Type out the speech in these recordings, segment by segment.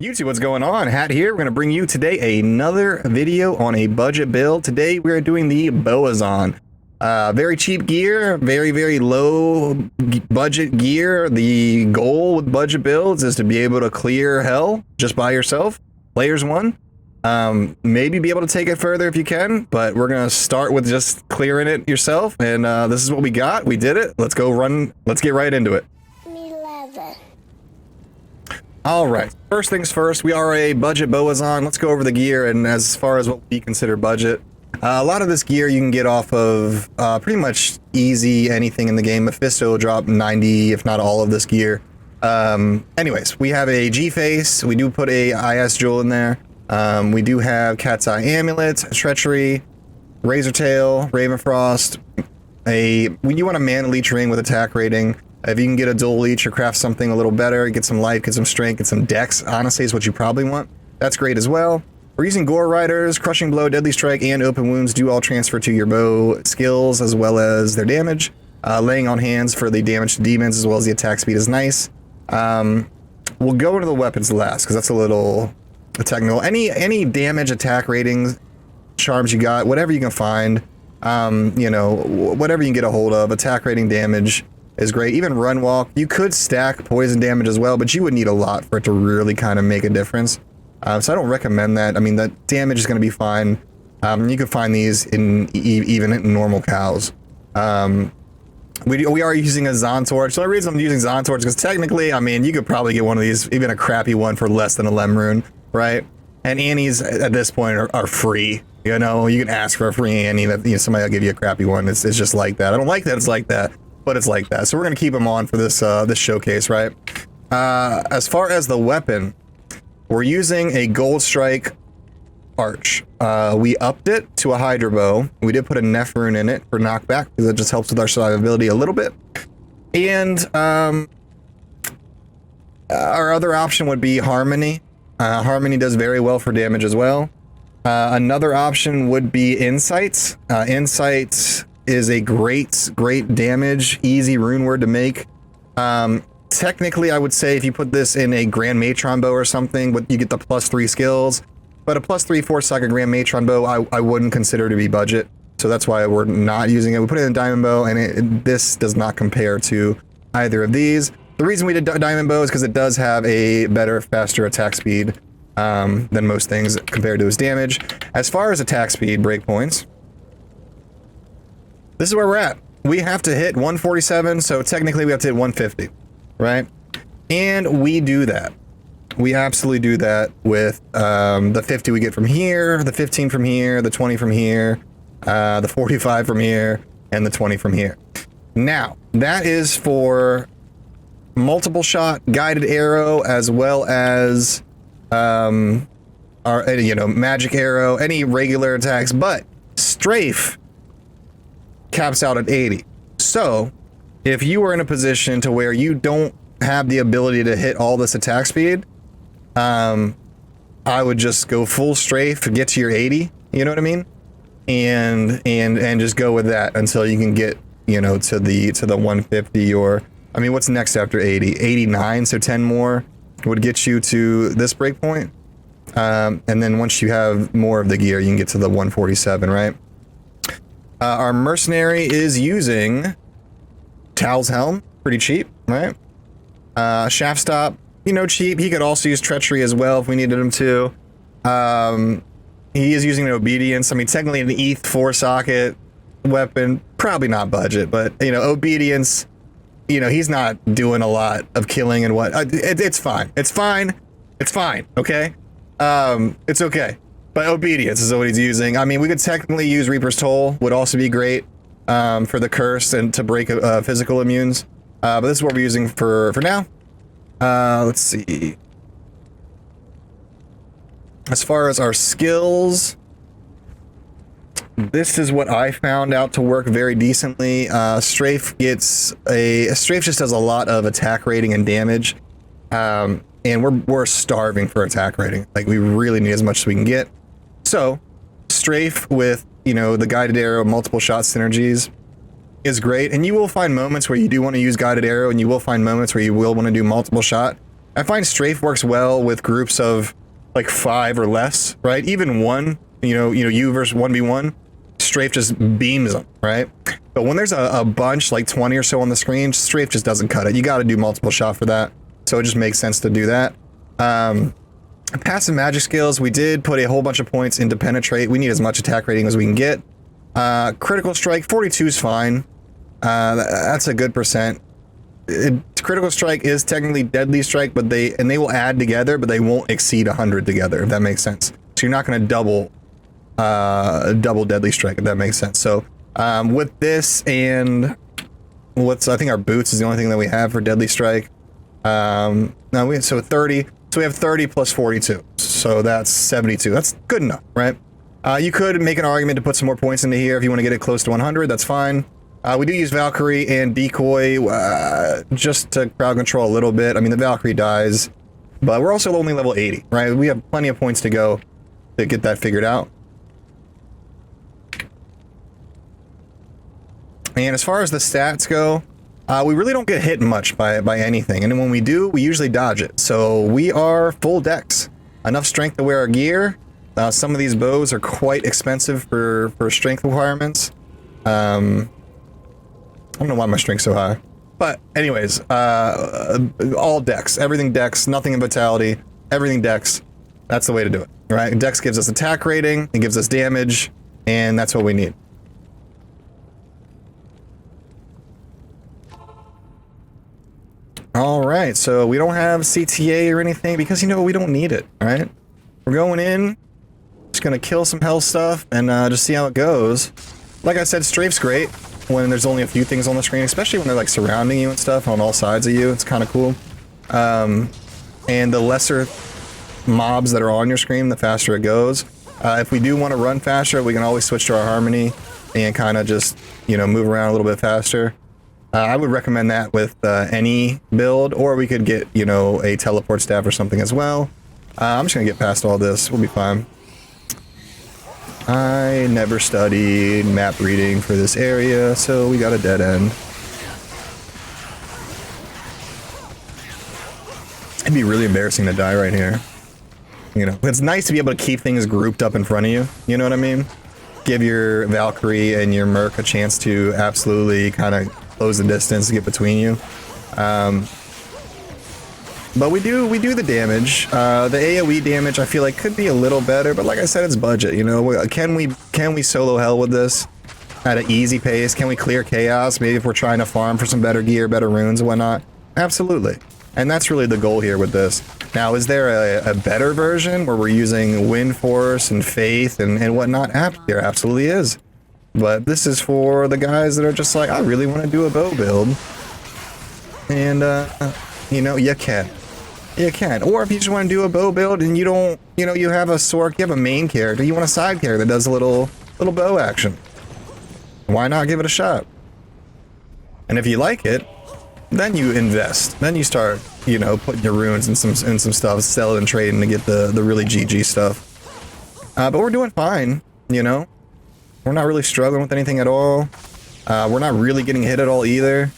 YouTube, what's going on? Hat here. We're going to bring you today another video on a budget build. Today we're doing the Boazon. Very cheap gear, very low budget gear. The goal with budget builds is to be able to clear hell just by yourself. Players one. Maybe be able to take it further if you can, but we're going to start with just clearing it yourself. And this is what we got. We did it. Let's go run. Let's get right into it. 11. All right, first things first, we are a budget Boazon. Let's go over the gear and as far as what we consider budget. A lot of this gear you can get off of pretty much easy anything in the game. Mephisto will drop 90, if not all of this gear. Anyways, we have a G-Face. We do put a IS Jewel in there. We do have Cat's Eye Amulet, Treachery, Razor Tail, Ravenfrost. You want a Mana Leech Ring with attack rating. If you can get a dual leech or craft something a little better, get some life, get some strength, get some dex, honestly is what you probably want. That's great as well. We're using Gore Riders, Crushing Blow, Deadly Strike, and Open Wounds do all transfer to your bow skills as well as their damage. Laying on Hands for the damage to demons as well as the attack speed is nice. We'll go into the weapons last because that's a little technical. Any damage, attack ratings, charms you got, whatever you can find, you know, whatever you can get a hold of, attack rating, damage is great. Even run walk, you could stack poison damage as well, but you would need a lot for it to really kind of make a difference. So I don't recommend that. I mean, the damage is going to be fine. You can find these in even in normal cows. We are using a Zontorch. So the reason I'm using Zontorch is because technically, I mean, you could probably get one of these, even a crappy one, for less than a Lemrune, right? And Annies at this point are free. You know, you can ask for a free Annie that, you know, somebody will give you a crappy one. It's just like that. I don't like that it's like that, but it's like that. So we're gonna keep them on for this this showcase, right? As far as the weapon, we're using a Gold Strike Arch. We upped it to a Hydra Bow. We did put a Neph rune in it for knockback because it just helps with our survivability a little bit. And our other option would be Harmony. Harmony does very well for damage as well. Another option would be Insights. Insights is a great damage, easy rune word to make. Technically, I would say if you put this in a Grand Matron bow or something, you get the +3 skills. But a +3 4-socket Grand Matron bow, I wouldn't consider to be budget. So that's why we're not using it. We put it in a Diamond Bow, and this does not compare to either of these. The reason we did Diamond Bow is because it does have a better, faster attack speed than most things compared to its damage. As far as attack speed breakpoints, this is where we're at. We have to hit 147, so technically we have to hit 150, right? And we do that. We absolutely do that with the 50 we get from here, the 15 from here, the 20 from here, the 45 from here, and the 20 from here. Now, that is for multiple shot, guided arrow, as well as our, you know, magic arrow, any regular attacks, but Strafe caps out at 80. So if you are in a position to where you don't have the ability to hit all this attack speed, I would just go full Strafe, get to your 80, you know what I mean? And just go with that until you can get, you know, to the 150, or I mean, what's next after 80? 89, so 10 more would get you to this breakpoint. And then once you have more of the gear, you can get to the 147, right? Our mercenary is using Tal's Helm, pretty cheap, right? Shaft Stop, you know, cheap. He could also use Treachery as well if we needed him to. He is using an Obedience. I mean, technically an ETH 4-socket weapon, probably not budget, but, you know, Obedience, you know, he's not doing a lot of killing and what. It's fine. It's fine. It's fine, okay? It's okay. But Obedience is what he's using. I mean, we could technically use Reaper's Toll, would also be great for the curse and to break physical immunes. But this is what we're using for now. Let's see. As far as our skills, this is what I found out to work very decently. Strafe just does a lot of attack rating and damage. And we're starving for attack rating. Like, we really need as much as we can get. So, Strafe with, you know, the guided arrow, multiple shot synergies is great. And you will find moments where you do want to use guided arrow, and you will find moments where you will want to do multiple shot. I find Strafe works well with groups of like 5 or less, right? Even one, you versus 1v1, Strafe just beams them, right? But when there's a bunch, like 20 or so on the screen, Strafe just doesn't cut it. You got to do multiple shot for that. So it just makes sense to do that. Passive magic skills, we did put a whole bunch of points into penetrate. We need as much attack rating as we can get. Critical strike, 42 is fine. That's a good percent. Critical strike is technically deadly strike, but they will add together, but they won't exceed 100 together, if that makes sense. So you're not going to double deadly strike, if that makes sense. So with this and I think our boots is the only thing that we have for deadly strike. So 30. So we have 30 plus 42. So that's 72. That's good enough, right? You could make an argument to put some more points into here if you want to get it close to 100. That's fine. We do use Valkyrie and Decoy just to crowd control a little bit. I mean, the Valkyrie dies, but we're also only level 80, right? We have plenty of points to go to get that figured out. And as far as the stats go, we really don't get hit much by anything. And when we do, we usually dodge it. So we are full dex. Enough strength to wear our gear. Some of these bows are quite expensive for strength requirements. I don't know why my strength's so high. But anyways, all dex. Everything dex. Nothing in vitality. Everything dex. That's the way to do it. Right? Dex gives us attack rating. It gives us damage. And that's what we need. All right, so we don't have CTA or anything because, we don't need it, all right? We're going in, just going to kill some hell stuff and just see how it goes. Like I said, Strafe's great when there's only a few things on the screen, especially when they're, like, surrounding you and stuff on all sides of you. It's kind of cool. And the lesser mobs that are on your screen, the faster it goes. If we do want to run faster, we can always switch to our Harmony and kind of just, move around a little bit faster. I would recommend that with any build, or we could get, a teleport staff or something as well. I'm just going to get past all this. We'll be fine. I never studied map reading for this area, so we got a dead end. It'd be really embarrassing to die right here. It's nice to be able to keep things grouped up in front of you. You know what I mean? Give your Valkyrie and your Merc a chance to absolutely kind of close the distance to get between you. But we do the damage. The AoE damage I feel like could be a little better, but like I said, it's budget, Can we solo hell with this at an easy pace? Can we clear chaos? Maybe if we're trying to farm for some better gear, better runes and whatnot? Absolutely. And that's really the goal here with this. Now, is there a better version where we're using Wind Force and Faith and whatnot? There absolutely is. But this is for the guys that are just like, I really want to do a bow build. And, you can. You can. Or if you just want to do a bow build and you don't, you have a Sork, you have a main character, you want a side character that does a little bow action. Why not give it a shot? And if you like it, then you invest. Then you start, putting your runes in some stuff, selling and trading to get the really GG stuff. But we're doing fine, We're not really struggling with anything at all. We're not really getting hit at all either.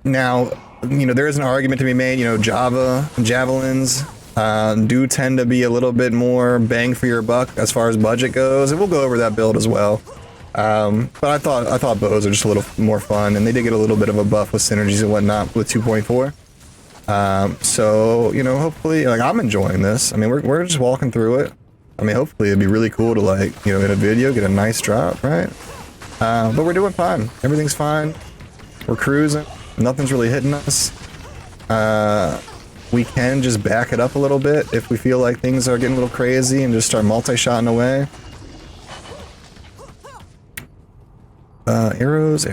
Now, there is an argument to be made, javelins do tend to be a little bit more bang for your buck as far as budget goes, and we'll go over that build as well. But I thought bows are just a little more fun, and they did get a little bit of a buff with synergies and whatnot with 2.4. So, hopefully, I'm enjoying this. I mean, we're just walking through it. I mean, hopefully it'd be really cool to, in a video, get a nice drop, right? But we're doing fine. Everything's fine. We're cruising. Nothing's really hitting us. We can just back it up a little bit if we feel like things are getting a little crazy and just start multi-shotting away. Arrows.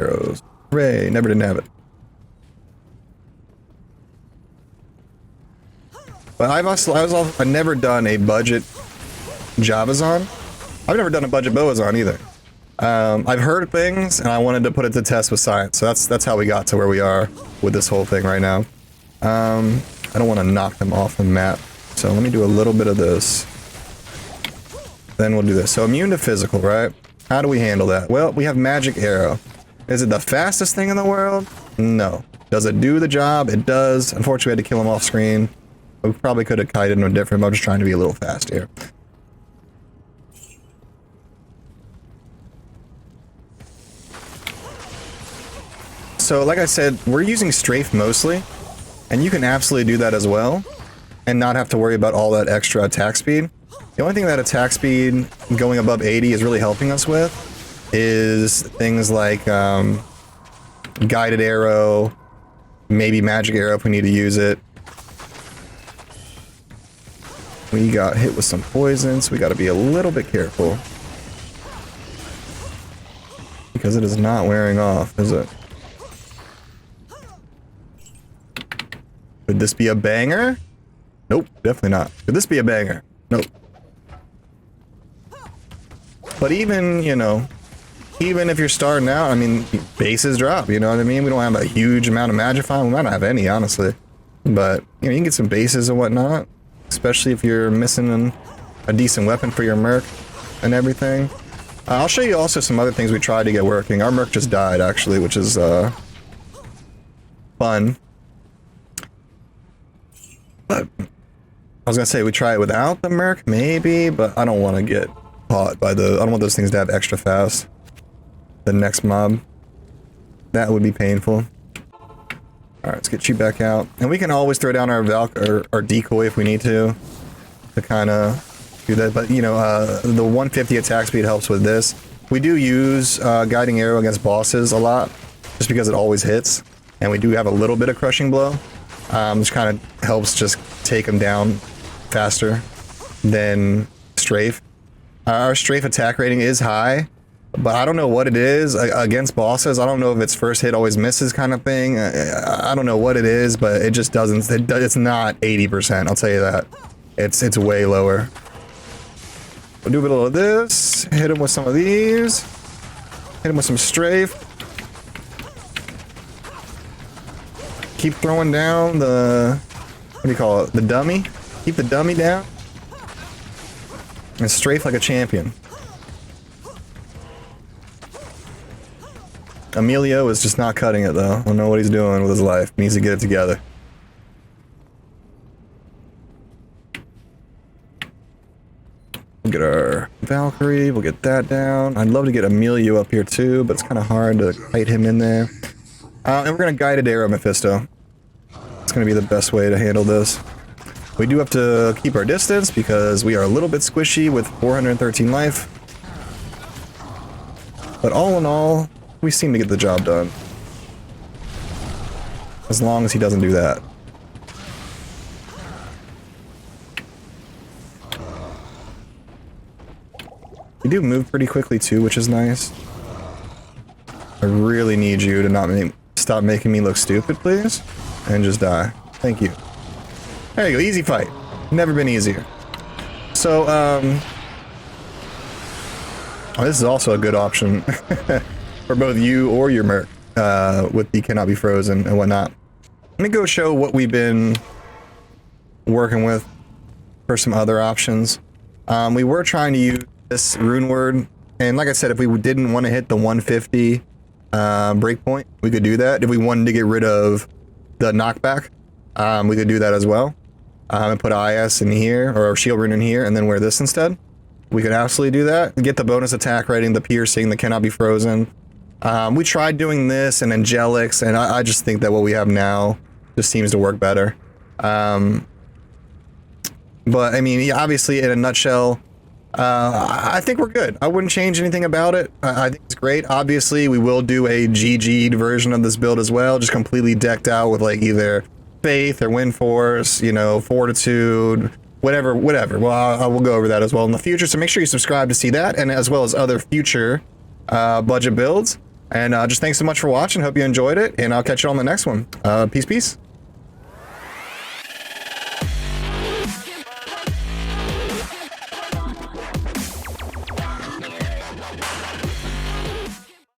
Hooray, never didn't have it. But I've never done a budget Javazon. I've never done a budget Boazon either. I've heard things, and I wanted to put it to test with science. So that's how we got to where we are with this whole thing right now. I don't want to knock them off the map. So let me do a little bit of this. Then we'll do this. So immune to physical, right? How do we handle that? Well, we have magic arrow. Is it the fastest thing in the world? No. Does it do the job? It does. Unfortunately, we had to kill him off screen. We probably could have kited him different, but I'm just trying to be a little fast here. So, like I said, we're using Strafe mostly, and you can absolutely do that as well, and not have to worry about all that extra attack speed. The only thing that attack speed going above 80 is really helping us with is things like guided arrow, maybe magic arrow if we need to use it. We got hit with some poison, so we got to be a little bit careful. Because it is not wearing off, is it? Could this be a banger? Nope, definitely not. Could this be a banger? Nope. But even, you know, even if you're starting out, I mean, bases drop, you know what I mean? We don't have a huge amount of Magify. We might not have any, honestly. But, you know, you can get some bases and whatnot. Especially if you're missing a decent weapon for your Merc and everything. I'll show you also some other things we tried to get working. Our Merc just died, actually, which is fun. But I was gonna say we try it without the Merc, maybe, but I don't want to get caught by the. I don't want those things to have extra fast. The next mob, that would be painful. All right, let's get you back out, and we can always throw down our Valk or our decoy if we need to kind of do that. But you know, the 150 attack speed helps with this. We do use guiding arrow against bosses a lot, just because it always hits, and we do have a little bit of crushing blow. Which kind of helps just take them down faster than Strafe. Our Strafe attack rating is high, but I don't know what it is against bosses. I don't know if its first hit always misses kind of thing. I don't know what it is, but it just doesn't. It's not 80%. I'll tell you that. It's way lower. We'll do a little of this. Hit him with some of these. Hit him with some Strafe. Keep throwing down the, what do you call it, the dummy? Keep the dummy down. And Strafe like a champion. Emilio is just not cutting it though. I don't know what he's doing with his life. He needs to get it together. We'll get our Valkyrie, we'll get that down. I'd love to get Emilio up here too, but it's kind of hard to kite him in there. And we're going to guided arrow Mephisto. It's going to be the best way to handle this. We do have to keep our distance because we are a little bit squishy with 413 life. But all in all, we seem to get the job done. As long as he doesn't do that. We do move pretty quickly too, which is nice. I really need you to not stop making me look stupid, please. And just die. Thank you. There you go. Easy fight. Never been easier. So, oh, this is also a good option for both you or your Merc with the cannot be frozen and whatnot. Let me go show what we've been working with for some other options. We were trying to use this rune word, and like I said, if we didn't want to hit the 150 breakpoint, we could do that. If we wanted to get rid of the knockback, we could do that as well. And put IS in here, or shield rune in here, and then wear this instead. We could absolutely do that. Get the bonus attack rating, the piercing, the cannot be frozen. We tried doing this and angelics, and I just think that what we have now just seems to work better. But I mean, obviously, in a nutshell, I think we're good. I wouldn't change anything about it. I think it's great. Obviously, we will do a GG'd version of this build as well, just completely decked out with like either Faith or Wind Force, you know, Fortitude, whatever. Well, I will go over that as well in the future, so make sure you subscribe to see that, and as well as other future budget builds. And just thanks so much for watching. Hope you enjoyed it, and I'll catch you on the next one. Peace.